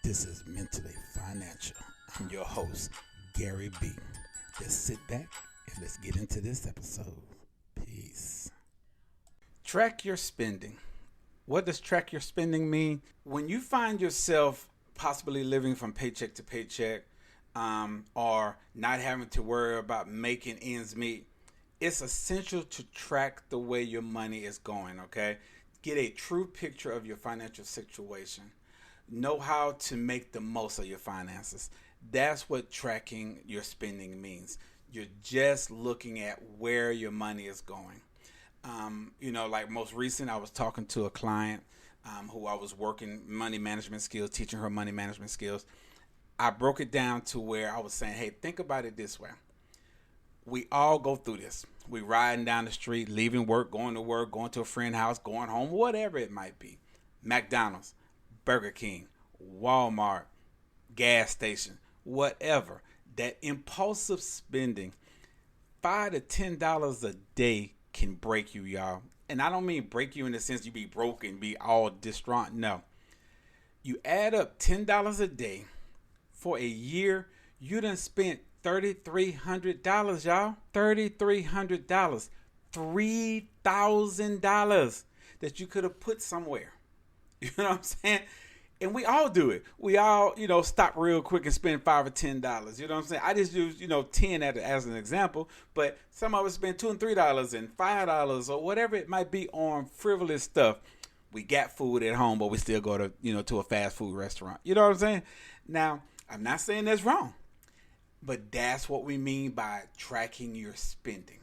This is Mentally Financial. I'm your host, Gary B. Just sit back and let's get into this episode. Peace. Track your spending. What does track your spending mean? When you find yourself possibly living from paycheck to paycheck, or not having to worry about making ends meet, it's essential to track the way your money is going, okay? Get a true picture of your financial situation. Know how to make the most of your finances. That's what tracking your spending means. You're just looking at where your money is going. Like most recent, I was talking to a client who I was working money management skills, teaching her money management skills. I broke it down to where I was saying, hey, think about it this way. We all go through this. We riding down the street, leaving work, going to a friend's house, going home, whatever it might be. McDonald's, Burger King, Walmart, gas station, whatever. That impulsive spending, $5 to $10 a day can break you, y'all. And I don't mean break you in the sense you be broke and be all distraught. No. You add up $10 a day for a year, you done spent $3,300, y'all. $3,300. $3,000 that you could have put somewhere. You know what I'm saying? And we all do it. We all, stop real quick and spend $5 or $10. You know what I'm saying? I just use, 10 as an example. But some of us spend $2 and $3 and $5 or whatever it might be on frivolous stuff. We got food at home, but we still go to, to a fast food restaurant. You know what I'm saying? Now, I'm not saying that's wrong. But that's what we mean by tracking your spending.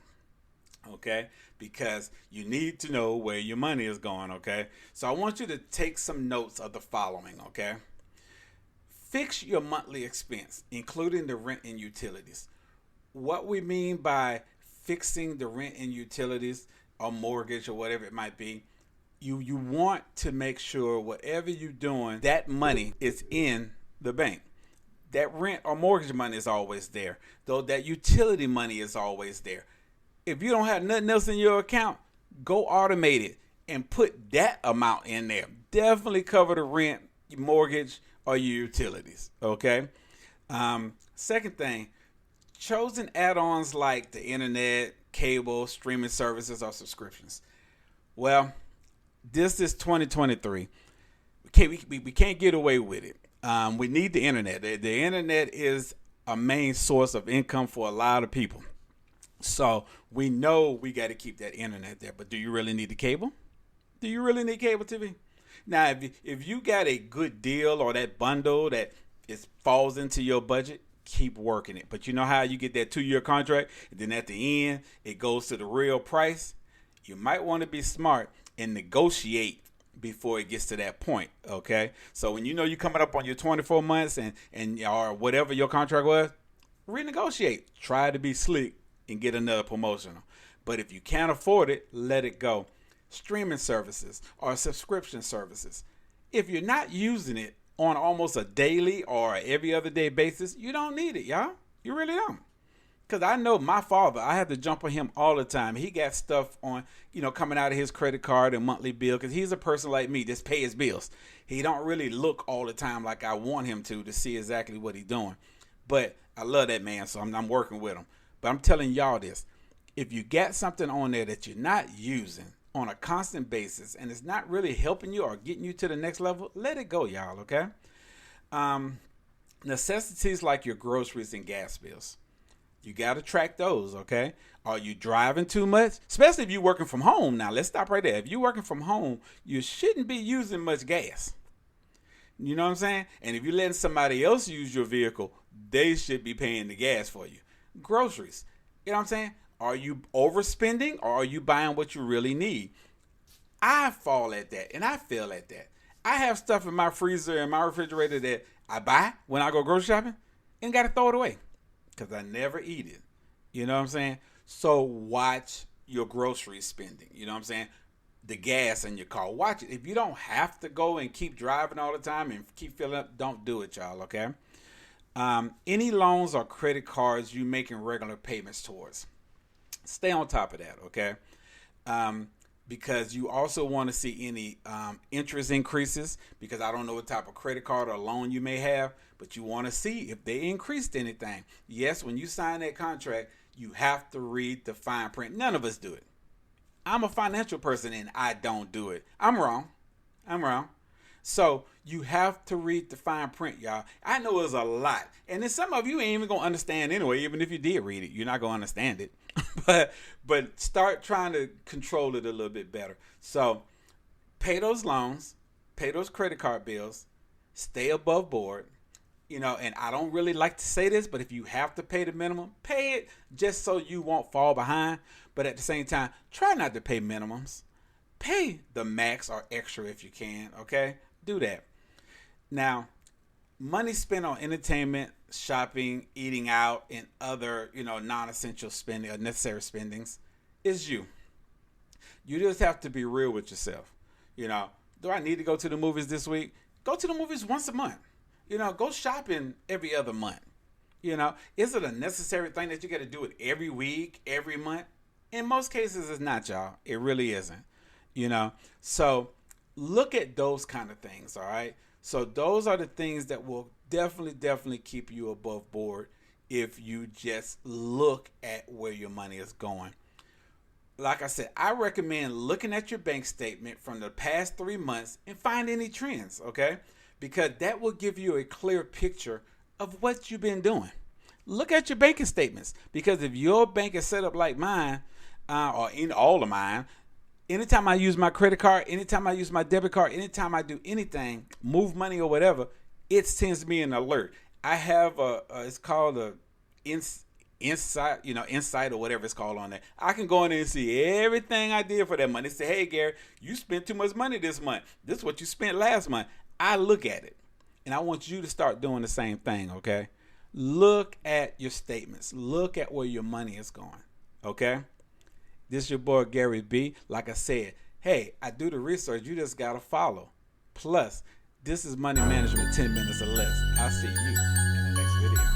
Okay, because you need to know where your money is going, okay? So I want you to take some notes of the following, okay? Fix your monthly expense, including the rent and utilities. What we mean by fixing the rent and utilities or mortgage or whatever it might be, you want to make sure whatever you're doing, that money is in the bank. That rent or mortgage money is always there, though that utility money is always there. If you don't have nothing else in your account, go automate it and put that amount in there. Definitely cover the rent, your mortgage, or your utilities, okay? Second thing, chosen add-ons like the internet, cable, streaming services, or subscriptions. Well, this is 2023. We can't get away with it. We need the internet. The internet is a main source of income for a lot of people. So we know we got to keep that internet there. But do you really need the cable? Do you really need cable TV? Now, if you got a good deal or that bundle that falls into your budget, keep working it. But you know how you get that 2-year contract, and then at the end, it goes to the real price? You might want to be smart and negotiate before it gets to that point, okay? So when you're coming up on your 24 months and or whatever your contract was, renegotiate. Try to be slick and get another promotional. But if you can't afford it, let it go. Streaming services or subscription services. If you're not using it on almost a daily or every other day basis, you don't need it, y'all. You really don't. Because I know my father, I have to jump on him all the time. He got stuff on, coming out of his credit card and monthly bill, because he's a person like me, just pay his bills. He don't really look all the time like I want him to see exactly what he's doing. But I love that man, so I'm working with him. But I'm telling y'all this, if you got something on there that you're not using on a constant basis and it's not really helping you or getting you to the next level, let it go, y'all, okay? Necessities like your groceries and gas bills. You got to track those, okay? Are you driving too much? Especially if you're working from home. Now, let's stop right there. If you're working from home, you shouldn't be using much gas. You know what I'm saying? And if you're letting somebody else use your vehicle, they should be paying the gas for you. Groceries. You know what I'm saying? Are you overspending or are you buying what you really need? I fall at that and I fail at that. I have stuff in my freezer and my refrigerator that I buy when I go grocery shopping and got to throw it away because I never eat it. You know what I'm saying? So watch your grocery spending. You know what I'm saying? The gas in your car. Watch it. If you don't have to go and keep driving all the time and keep filling up, don't do it, y'all, okay? Any loans or credit cards you making regular payments towards. Stay on top of that, okay? because you also want to see any interest increases, because I don't know what type of credit card or loan you may have, but you want to see if they increased anything. Yes, when you sign that contract, you have to read the fine print. None of us do it. I'm a financial person and I don't do it. I'm wrong. So you have to read the fine print, y'all. I know it's a lot. And then some of you ain't even going to understand anyway. Even if you did read it, you're not going to understand it. but start trying to control it a little bit better. So pay those loans, pay those credit card bills, stay above board. And I don't really like to say this, but if you have to pay the minimum, pay it just so you won't fall behind. But at the same time, try not to pay minimums. Pay the max or extra if you can, okay? Do that. Now, money spent on entertainment, shopping, eating out, and other, non-essential spending or necessary spendings is you. You just have to be real with yourself. Do I need to go to the movies this week? Go to the movies once a month. Go shopping every other month. Is it a necessary thing that you got to do it every week, every month? In most cases, it's not, y'all. It really isn't. So look at those kind of things, all right? So those are the things that will definitely keep you above board if you just look at where your money is going. Like I said, I recommend looking at your bank statement from the past 3 months and find any trends, okay? Because that will give you a clear picture of what you've been doing. Look at your banking statements, because if your bank is set up like mine, or in all of mine, anytime I use my credit card, anytime I use my debit card, anytime I do anything, move money or whatever, it sends me an alert. I have it's called a insight, insight or whatever it's called on there. I can go in there and see everything I did for that money. Say, hey, Gary, you spent too much money this month. This is what you spent last month. I look at it, and I want you to start doing the same thing, okay? Look at your statements. Look at where your money is going, okay? This is your boy, Gary B. Like I said, hey, I do the research. You just got to follow. Plus, this is Money Management 10 Minutes or Less. I'll see you in the next video.